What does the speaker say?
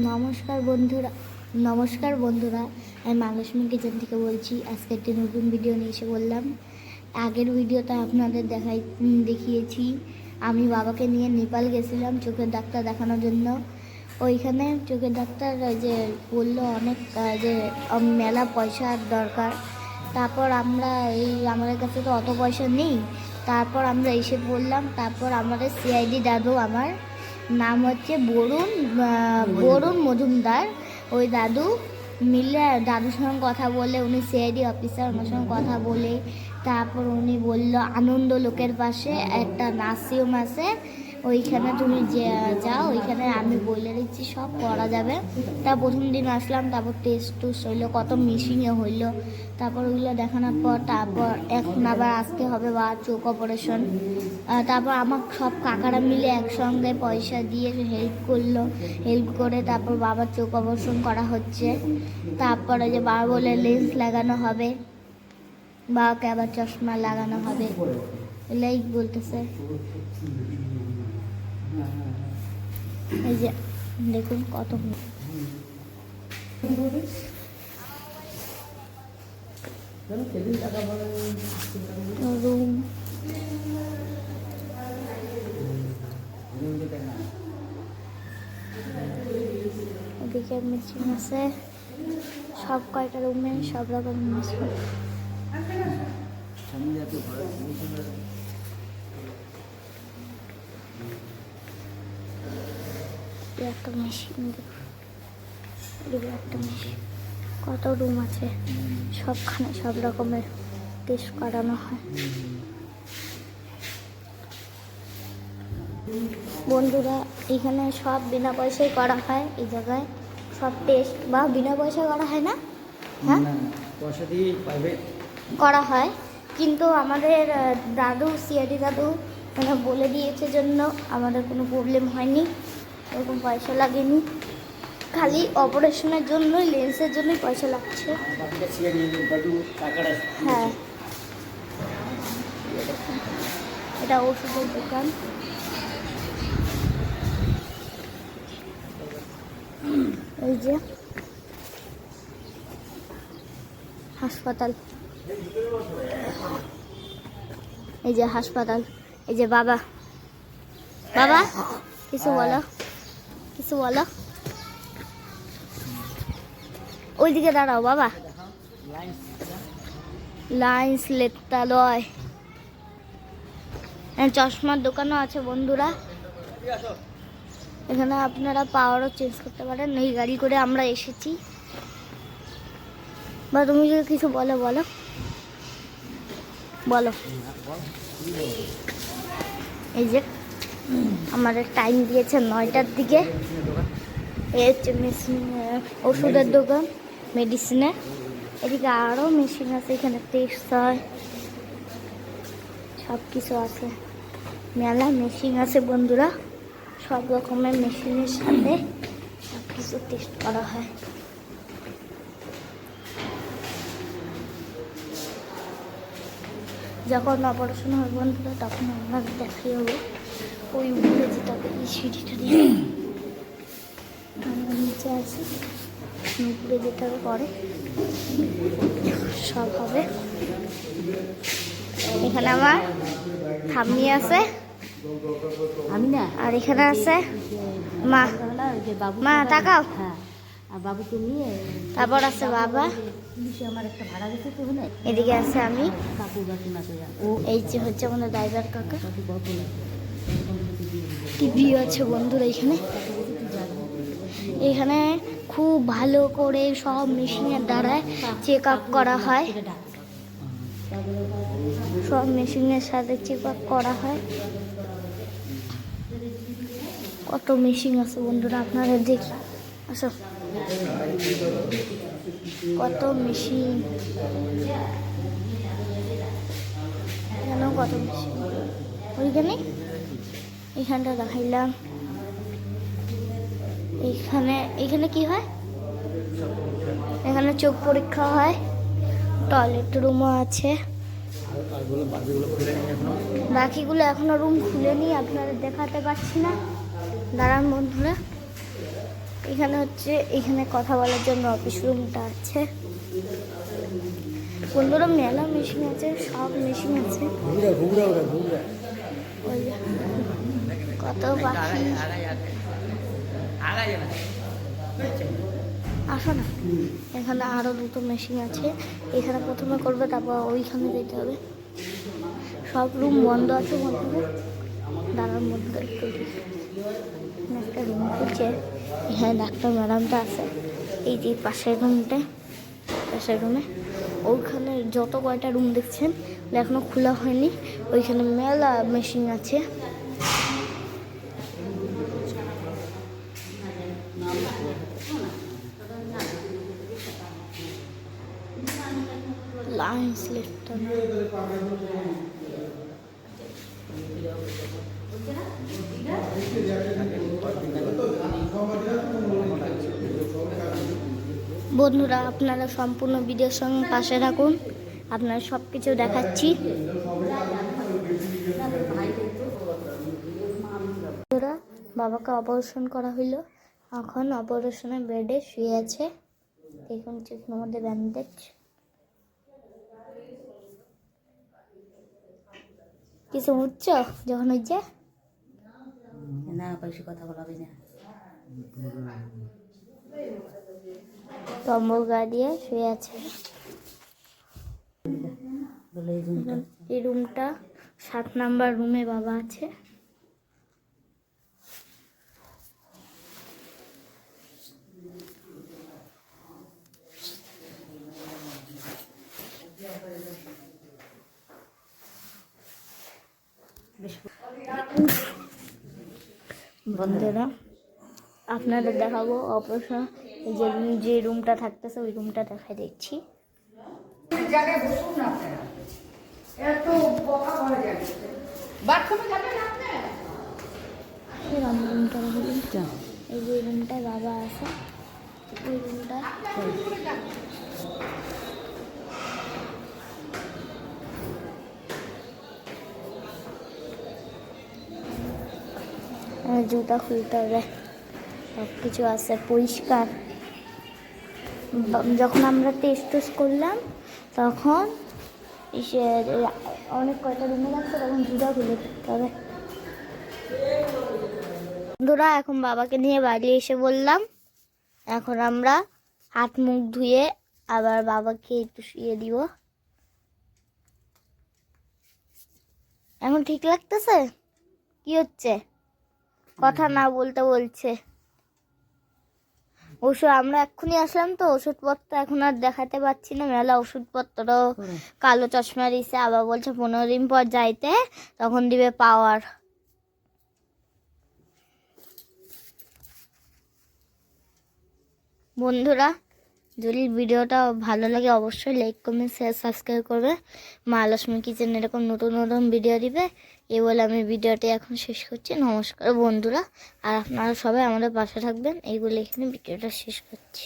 নমস্কার বন্ধুরা নমস্কার বন্ধুরা আমি মালসমী কিচেন থেকে বলছি। আজকে একটি নতুন ভিডিও নিয়ে এসে বললাম। আগের ভিডিওটা আপনাদের দেখিয়েছি আমি বাবাকে নিয়ে নেপাল গেছিলাম চোখের ডাক্তার দেখানোর জন্য। ওইখানে চোখের ডাক্তার যে বললো অনেক যে মেলা পয়সার দরকার। তারপর আমাদের কাছে তো অত পয়সা নেই। তারপর আমরা এসে পড়লাম। তারপর আমাদের সিআইডি দাদু, আমার নাম হচ্ছে বরুণ মজুমদার, ওই দাদু মিলে দাদুর সঙ্গে কথা বলে, উনি সিআইডি অফিসার, ওনার সঙ্গে কথা বলে তারপর উনি বলল আনন্দ লোকের পাশে একটা নার্সিংহোম আছে, ওইখানে তুমি যাও, ওইখানে আমি বলে দিচ্ছি সব করা যাবে। তা প্রথম দিন আসলাম, তারপর টেস্ট টুস্ট হইলো, কত মেশিনে হইলো, তারপর ওইগুলো দেখানোর পর তারপর এখন আবার আসতে হবে বা চোখ অপারেশন। তারপর আমার সব কাকারা মিলে একসঙ্গে পয়সা দিয়ে হেল্প করে তারপর বাবার চোখ অপারেশন করা হচ্ছে। তারপরে যে বাবা বলে লেন্স লাগানো হবে, বাবাকে আবার চশমা লাগানো হবে, এলাই বলতেছে। এই যে দেখুন কত রুম, ওদিকে মেশিন আছে, সব কয়টা রুমে সব রকম মেশিন। একটা মেশিন, একটা মেশিন, কত রুম আছে, সবখানে সব রকমের টেস্ট করানো হয়। বন্ধুরা এখানে সব বিনা পয়সায় করা হয়, এই জায়গায় সব টেস্ট বা বিনা পয়সায় করা হয় না, হ্যাঁ পয়সা দিয়ে প্রাইভেট করা হয়, কিন্তু আমাদের দাদু সিআইডি দাদু মানে বলে দিয়েছে জন্য আমাদের কোনো প্রবলেম হয়নি, এরকম পয়সা লাগেনি, খালি অপারেশনের জন্যই লেন্সের জন্যই পয়সা লাগছে। হ্যাঁ, এটা ওষুধের দোকান। এই যে হাসপাতাল, এই যে হাসপাতাল, এই যে বাবা কিছু বলো, ওইদিকে দাঁড়াও বাবা। লাইন্স লেতালয়, চশমার দোকানও আছে বন্ধুরা, এখানে আপনারা পাওয়ারও চেঞ্জ করতে পারেন। এই গাড়ি করে আমরা এসেছি। বা তুমি যদি কিছু বলো। এই যে আমাদের টাইম দিয়েছে 9টার দিকে। এই হচ্ছে মেশিন, ওষুধের দোকান, মেডিসিনের। এদিকে আরও মেশিন আছে, এখানে টেস্ট হয়, সব কিছু আছে, মেলা মেশিন আছে বন্ধুরা, সব রকমের মেশিনের সাথে সব কিছু টেস্ট করা হয়। যখন অপারেশন হবে বন্ধুরা তখন আপনাদের দেখাই হবে। ওই উপরে যেতে হবে, এই সিঁড়িটা দিয়ে আমরা নিচে আছি, উপরে যেতে হবে, পরে সব হবে। এখানে আমার ঠাম্মি আছে, আমি না, আর এখানে আছে মা তাকাও, আর বাবুকে নিয়ে তারপর আছে বাবা, পুলিশে আমার একটা ভাড়া গেছে তো, এদিকে আছে আমি, কাকু কাকিমা তো ও এই যে হচ্ছে আমাদের ড্রাইভার কাকা। কাকু বড় টিভি আছে বন্ধুরা এখানে খুব ভালো করে সব মেশিনের দ্বারা চেক আপ করা হয়, সব মেশিনের সাথে চেক আপ করা হয়। কত মেশিন আছে বন্ধুরা, আপনারা দেখি আসো, কত মেশিন, এখানেও কত মেশিন, এখানটা দেখাইলাম। এখানে কি হয়, এখানে চোখ পরীক্ষা হয়, টয়লেট রুমও আছে, বাকিগুলো এখনো রুম খুলেনি, আপনাদের দেখাতে পারছি না, দাঁড়ান বন্ধুরা। এখানে হচ্ছে এখানে কথা বলার জন্য অফিস রুমটা আছে। বন্ধুরা মেলা মেশিন আছে, সব মেশিন আছে। ঘুগরা ঘুগরা ওরা ঘুগরা ওই যে কত পাখি। আসো না, এখানে আরো দুটো মেশিন আছে। এখানে প্রথমে করবে, তারপর ওইখানে যেতে হবে। সব রুম বন্ধ আছে বন্ধুরা, দাঁড়ার মধ্যে একটু একটা রুম খুঁজছে। হ্যাঁ, ডাক্তার ম্যাডামটা আছে এই যে পাশের রুমে। ওইখানে যত কয়টা রুম দেখছেন এখনো খোলা হয়নি। ওইখানে মেলা মেশিন আছে। লাইন্স লিফটার বন্ধুরা, আপনারা সম্পূর্ণ ভিডিওর সঙ্গে পাশে থাকুন, আপনারা সব কিছু দেখাচ্ছি। বন্ধুরা, বাবাকে অপারেশন করা হইলো, এখন অপারেশনের বেডে শুয়ে আছে। দেখুন চোখের মধ্যে ব্যান্ডেজ। কিছু বুঝছো যখন হচ্ছে? না, বেশি কথা বলাবি না। কম্বল গায়ে দিয়ে শুয়ে আছে। বলে এই রুমটা এই রুমটা 7 নাম্বার রুমে বাবা আছে। বন্ধুরা, আপনাদের দেখাবো অপারেশন। এই যে রুমটা থাকতেছে ওই রুমটা দেখাই দিচ্ছি। এই যে রুমটায় বাবা আছে, ওই রুমটা জুতা খুলতে হবে, সব কিছু আছে পরিষ্কার। যখন আমরা টেস্ট করলাম তখন অনেক কয়টা রুমে লাগছে, তখন জুতা খুলে থাকতে হবে। বন্ধুরা, এখন বাবাকে নিয়ে বাড়ি এসে বললাম এখন আমরা হাত মুখ ধুয়ে আবার বাবাকে একটু শুয়ে দিব। এখন ঠিক লাগতেছে? কি হচ্ছে? কথা না বলতে বলছে। ওষুধ আমরা এক্ষুনি আসলাম তো, ওষুধপত্র এখন আর দেখাতে পাচ্ছি না, মেলা ওষুধপত্র। কালো চশমা দিছে, আবার বলছে 15 দিন পর যাইতে, তখন দিবে পাওয়ার। বন্ধুরা, যদি ভিডিওটা ভালো লাগে অবশ্যই লাইক কমেন্ট শেয়ার সাবস্ক্রাইব করবে। মা লক্ষ্মী কিচেন এরকম নতুন নতুন ভিডিও দিবে। এই বলে আমি ভিডিওটি এখন শেষ করছি। নমস্কার বন্ধুরা, আর আপনারা সবাই আমাদের পাশে থাকবেন। এই বলে এখানে ভিডিওটা শেষ করছি।